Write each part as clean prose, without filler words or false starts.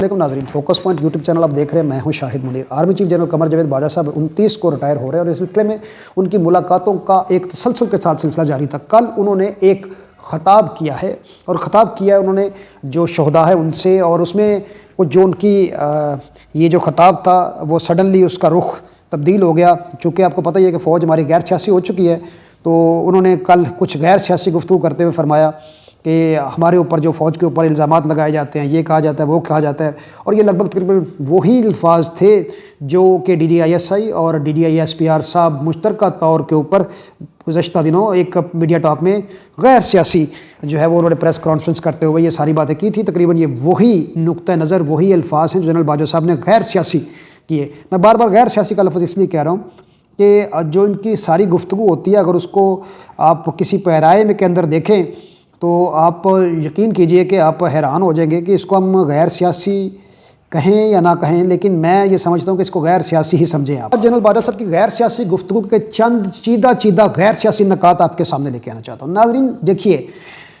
वालेकुम नाजरीन, focus point YouTube channel आप देख रहे हैं। मैं हूं Shahid Munir. Army chief general Qamar Javed Bajwa साहब 29 को रिटायर हो रहे हैं और इस सिलसिले में उनकी मुलाकातों का एक तसलसल के साथ सिलसिला जारी था। कल उन्होंने एक ख़ताब किया है और ख़ताब किया है उन्होंने जो शहदा है उनसे, और उसमें कुछ जो उनकी ये जो ख़ताब था वो सडनली उसका रुख तब्दील हो गया। चूँकि आपको पता ही है कि फ़ौज हमारी गैर सियासी हो चुकी है, तो उन्होंने कल कुछ गैर सियासी गुफ्तगू करते हुए फरमाया कि हमारे ऊपर जो फ़ौज के ऊपर इल्ज़ामात लगाए जाते हैं, ये कहा जाता है, वो कहा जाता है, और ये लगभग तकरीबन वही अल्फाज थे जो कि DDISI और DDI-SPR साहब मुश्तरका तौर के ऊपर गुज़श्ता दिनों एक मीडिया टॉक में गैर सियासी जो है वो उन्होंने प्रेस कॉन्फ्रेंस करते हुए ये सारी बातें की थी। तकरीबन ये वही नुक्ता नज़र, वही अल्फाज हैं जो जनरल बाजवा साहब ने गैर सियासी किए। मैं बार बार गैर सियासी का लफ्ज़ इसलिए कह रहा हूँ कि जो इनकी सारी गुफ्तगू होती है, अगर उसको आप किसी पैराए के अंदर देखें तो आप यकीन कीजिए कि आप हैरान हो जाएंगे कि इसको हम गैर सियासी कहें या ना कहें, लेकिन मैं ये समझता हूँ कि इसको गैर सियासी ही समझें आप। जनरल बाजवा साहब की गैर सियासी गुफ्तगू के चंद चीदा गैर सियासी नकात आपके सामने लेके आना चाहता हूँ। नाज़रीन देखिए,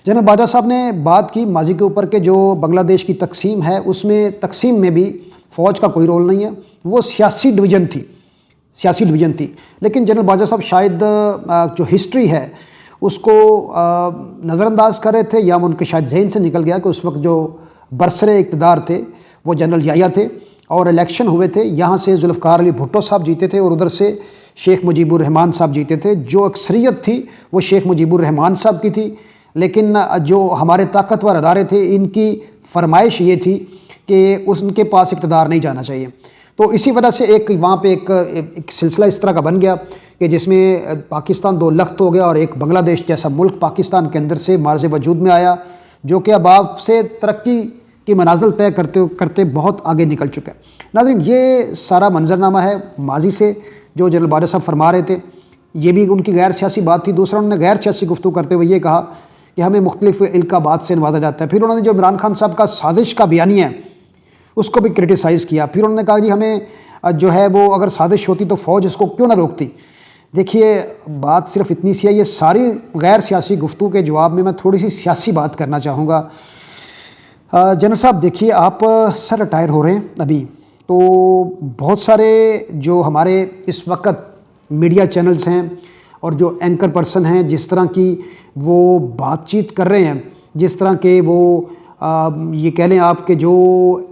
जनरल बाजवा साहब ने बात की माजी के ऊपर के जो बांग्लादेश की तकसीम है, उसमें तकसीम में भी फ़ौज का कोई रोल नहीं है, वो सियासी डिवीज़न थी। लेकिन जनरल बाजवा साहब शायद जो हिस्ट्री है उसको नज़रअंदाज कर रहे थे, या उनके शायद जहन से निकल गया कि उस वक्त जो बरसरे इक़्तिदार थे वो जनरल याह्या थे और इलेक्शन हुए थे। यहाँ से जुल्फ़िकार अली भुट्टो साहब जीते थे और उधर से शेख मुजीबुर रहमान साहब जीते थे। जो अक्सरियत थी वो शेख मुजीबुर रहमान साहब की थी, लेकिन जो हमारे ताकतवर अदारे थे इनकी फरमाइश ये थी कि उनके पास इक़्तिदार नहीं जाना चाहिए। तो इसी वजह से एक वहाँ पे एक सिलसिला इस तरह का बन गया कि जिसमें पाकिस्तान दो लख्त हो गया और एक बांग्लादेश जैसा मुल्क पाकिस्तान के अंदर से मार्ज़ वजूद में आया, जो कि अब आपसे तरक्की की मनाजिल तय करते करते बहुत आगे निकल चुका है। नाज़रीन ये सारा मंजरनामा है माजी से जो जनरल बाजवा साहब फरमा रहे थे, ये भी उनकी गैर सियासी बात थी। दूसरा उन्होंने गैर सियासी गुफ्तगू करते हुए ये कहा कि हमें मुख्तलिफ़ इल्क़ाबात से नवाजा जाता है। फिर उन्होंने जो इमरान खान साहब का साजिश का बयानिया है उसको भी क्रिटिसाइज़ किया। फिर उन्होंने कहा कि हमें जो है वो अगर साजिश होती तो फ़ौज इसको क्यों ना रोकती। देखिए बात सिर्फ इतनी सी है। ये सारी गैर सियासी गुफ्तगू के जवाब में मैं थोड़ी सी सियासी बात करना चाहूँगा। जनरल साहब देखिए, आप सर रिटायर हो रहे हैं अभी, तो बहुत सारे जो हमारे इस वक्त मीडिया चैनल्स हैं और जो एंकर पर्सन हैं, जिस तरह की वो बातचीत कर रहे हैं, जिस तरह के वो ये कह लें आपके जो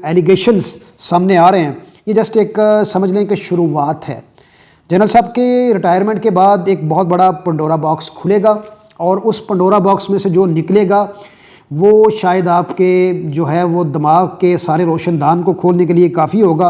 एलिगेशंस सामने आ रहे हैं, ये जस्ट एक समझ लें कि शुरुआत है। जनरल साहब के रिटायरमेंट के बाद एक बहुत बड़ा पंडोरा बॉक्स खुलेगा और उस पंडोरा बॉक्स में से जो निकलेगा वो शायद आपके जो है वो दिमाग के सारे रोशनदान को खोलने के लिए काफ़ी होगा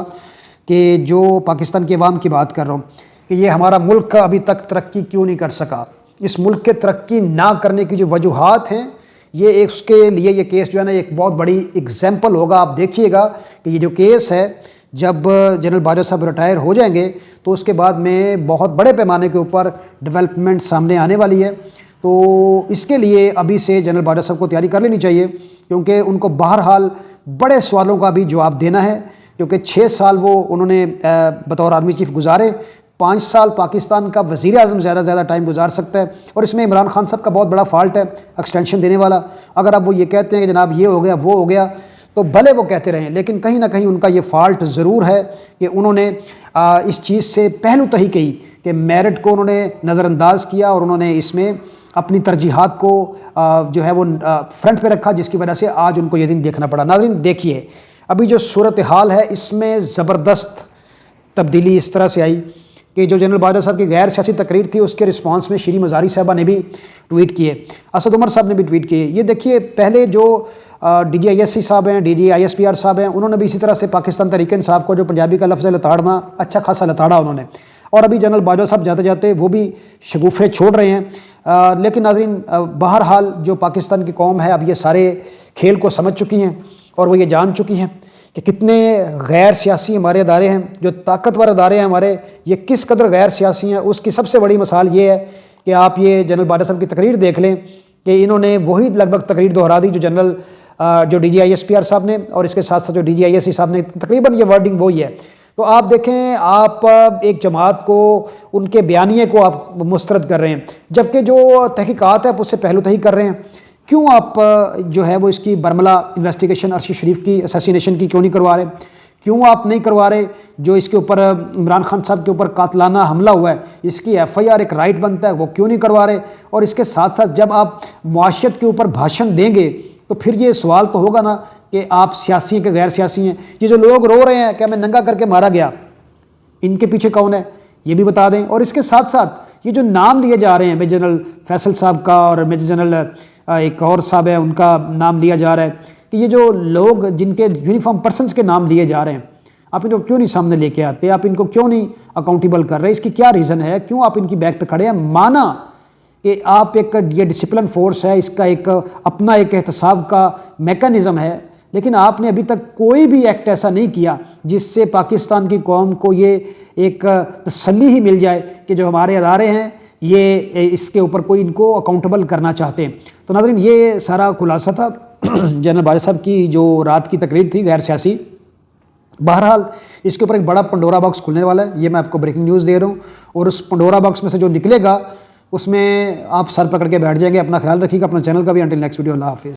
कि जो पाकिस्तान के अवाम की बात कर रहा हूँ कि ये हमारा मुल्क अभी तक तरक्की क्यों नहीं कर सका। इस मुल्क के तरक्की ना करने की जो वजूहात हैं, ये उसके लिए ये केस जो है ना एक बहुत बड़ी एग्जाम्पल होगा। आप देखिएगा कि ये जो केस है, जब जनरल बाजवा साहब रिटायर हो जाएंगे तो उसके बाद में बहुत बड़े पैमाने के ऊपर डेवलपमेंट सामने आने वाली है। तो इसके लिए अभी से जनरल बाजवा साहब को तैयारी कर लेनी चाहिए, क्योंकि उनको बहरहाल बड़े सवालों का भी जवाब देना है। क्योंकि 6 साल वो उन्होंने बतौर आर्मी चीफ गुजारे, 5 साल पाकिस्तान का वज़ीर आज़म ज़्यादा टाइम गुजार सकता है, और इसमें इमरान खान साहब का बहुत बड़ा फॉल्ट है एक्सटेंशन देने वाला। अगर अब वो ये कहते हैं कि जनाब ये हो गया वो हो गया, तो भले वो कहते रहें, लेकिन कहीं ना कहीं उनका ये फॉल्ट ज़रूर है कि उन्होंने इस चीज़ से पहलू तही की कि मेरिट को उन्होंने नज़रअंदाज किया और उन्होंने इसमें अपनी तरजीहात को जो है वो फ्रंट पे रखा, जिसकी वजह से आज उनको ये दिन देखना पड़ा। नाज़रीन देखिए, अभी जो सूरत हाल है इसमें ज़बरदस्त तब्दीली इस तरह से आई कि जो जनरल बाजवा साहब की गैर सियासी तकरीर थी उसके रिस्पांस में शीरी मज़ारी साहबा ने भी ट्वीट किए, असद उमर साहब ने भी ट्वीट किए। ये देखिए, पहले जो DDISI साहब हैं, DDI-SPR साहब हैं, उन्होंने भी इसी तरह से पाकिस्तान तहरीक इंसाफ को, जो पंजाबी का लफ्ज़ है लताड़ना, अच्छा खासा लताड़ा उन्होंने। और अभी जनरल बाजवा साहब जाते जाते वो भी शगुफ़े छोड़ रहे हैं। लेकिन नाज़रीन बहरहाल जो पाकिस्तान की कौम है अब ये सारे खेल को समझ चुकी हैं और वो ये जान चुकी हैं कि कितने गैर सियासी हमारे अदारे हैं, जो ताकतवर अदारे हैं हमारे, ये किस कदर गैर सियासी हैं। उसकी सबसे बड़ी मिसाल ये है कि आप ये जनरल बाजवा साहब की तकरीर देख लें कि इन्होंने वही लगभग तकरीर दोहरा दी जो DDI-SPR साहब ने, और इसके साथ साथ जो DDISI साहब ने, तकरीबन ये वर्डिंग वही है। तो आप देखें, आप एक जमात को, उनके बयानिए को आप मुस्तरद कर रहे हैं, जबकि जो तहकीकात है आप उससे पहलू तही कर रहे हैं کیوں آپ جو ہے وہ اس کی برملا انویسٹیگیشن ارشد شریف کی اسیسینیشن کی کیوں نہیں کروا رہے؟ کیوں آپ نہیں کروا رہے جو اس کے اوپر عمران خان صاحب کے اوپر قاتلانہ حملہ ہوا ہے اس کی ایف آئی آر ایک رائٹ بنتا ہے، وہ کیوں نہیں کروا رہے؟ اور اس کے ساتھ ساتھ جب آپ معاشیت کے اوپر بھاشن دیں گے تو پھر یہ سوال تو ہوگا نا کہ آپ سیاسی ہیں کہ غیر سیاسی ہیں؟ یہ جو لوگ رو رہے ہیں کہ ہمیں ننگا کر کے مارا گیا، ان کے پیچھے کون ہے یہ بھی بتا دیں۔ اور اس کے ساتھ ساتھ یہ جو نام لیے جا رہے ہیں میجر جنرل فیصل صاحب کا اور میجر جنرل ایک اور صاحب ہے ان کا نام لیا جا رہا ہے، کہ یہ جو لوگ جن کے یونیفارم پرسنز کے نام لیے جا رہے ہیں آپ ان کو کیوں نہیں سامنے لے کے آتے؟ آپ ان کو کیوں نہیں اکاؤنٹیبل کر رہے؟ اس کی کیا ریزن ہے؟ کیوں آپ ان کی بیک پہ کھڑے ہیں؟ مانا کہ آپ ایک یہ ڈسپلن فورس ہے، اس کا ایک اپنا ایک احتساب کا میکانزم ہے، لیکن آپ نے ابھی تک کوئی بھی ایکٹ ایسا نہیں کیا جس سے پاکستان کی قوم کو یہ ایک تسلی ہی مل جائے کہ جو ہمارے ادارے ہیں یہ اس کے اوپر کوئی ان کو اکاؤنٹیبل کرنا چاہتے ہیں۔ تو ناظرین یہ سارا خلاصہ تھا جنرل باجوہ صاحب کی جو رات کی تقریر تھی غیر سیاسی۔ بہرحال اس کے اوپر ایک بڑا پنڈورا باکس کھلنے والا ہے، یہ میں آپ کو بریکنگ نیوز دے رہا ہوں، اور اس پنڈورا باکس میں سے جو نکلے گا اس میں آپ سر پکڑ کے بیٹھ جائیں گے۔ اپنا خیال رکھیے گا، اپنا چینل کا بھی۔ انٹل نیکسٹ ویڈیو، اللہ حافظ۔